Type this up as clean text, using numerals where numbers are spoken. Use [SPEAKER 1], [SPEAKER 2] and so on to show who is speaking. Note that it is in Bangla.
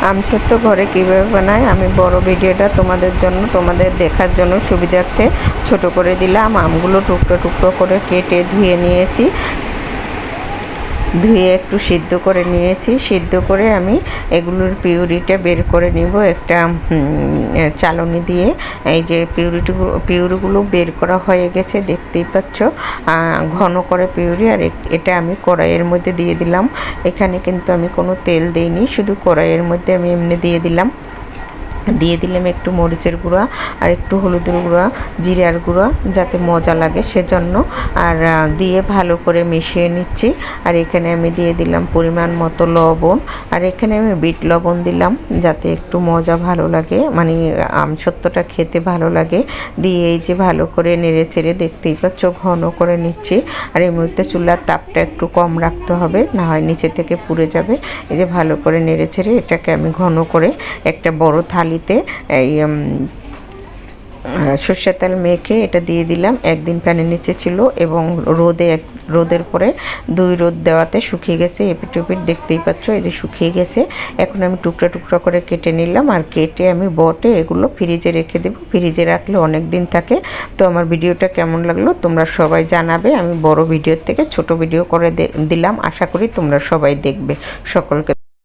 [SPEAKER 1] আমসত্ত্ব ঘরে কীভাবে বানাই আমি বড় ভিডিওটা তোমাদের দেখার জন্য সুবিধার্থে ছোট করে দিলাম। আমগুলো টুকরো টুকরো করে কেটে ধুয়ে নিয়েছি, ধুয়ে একটু সিদ্ধ করে নিয়েছি। সিদ্ধ করে আমি এগুলোর পিউরিটা বের করে নিব একটা চালনি দিয়ে। এই যে পিউরিগুলো বের করা হয়ে গেছে, দেখতেই পাচ্ছ ঘন করে পিউরি। আর এটা আমি কড়াইয়ের মধ্যে দিয়ে দিলাম। এখানে কিন্তু আমি কোনো তেল দিইনি, শুধু কড়াইয়ের মধ্যে আমি এমনি দিয়ে দিলাম একটু মরিচের গুঁড়া আর একটু হলুদের গুঁড়া, জিরার গুঁড়া, যাতে মজা লাগে সেজন্য। আর দিয়ে ভালো করে মিশিয়ে নিচ্ছি। আর এখানে আমি দিয়ে দিলাম পরিমাণ মতো লবণ। আর এখানে আমি বিট লবণ দিলাম যাতে একটু মজা ভালো লাগে, মানে আমসত্ত্বটা খেতে ভালো লাগে। দিয়ে এই যে ভালো করে নেড়ে চেড়ে, দেখতেই পাচ্ছ ঘন করে নিচ্ছি। আর এই মুহূর্তে চুলার তাপটা একটু কম রাখতে হবে, না হয় নিচে থেকে পুড়ে যাবে। এই যে ভালো করে নেড়ে চেড়ে এটাকে আমি ঘন করে একটা বড় থালিতে এই সর্ষের তেল মেখে এটা দিয়ে দিলাম। একদিন ফ্যানের নিচে ছিল এবং রোদের পরে 2 রোদ দেওয়াতে শুকিয়ে গেছে। এপিট ওপিট দেখতেই পাচ্ছ, এই যে শুকিয়ে গেছে। এখন আমি টুকরা টুকরা করে কেটে নিলাম। আর কেটে আমি বটে এগুলো ফ্রিজে রেখে দেবো। ফ্রিজে রাখলে অনেক দিন থাকে। তো আমার ভিডিওটা কেমন লাগলো তোমরা সবাই জানাবে। আমি বড় ভিডিওর থেকে ছোট ভিডিও করে দিলাম, আশা করি তোমরা সবাই দেখবে। সকলকে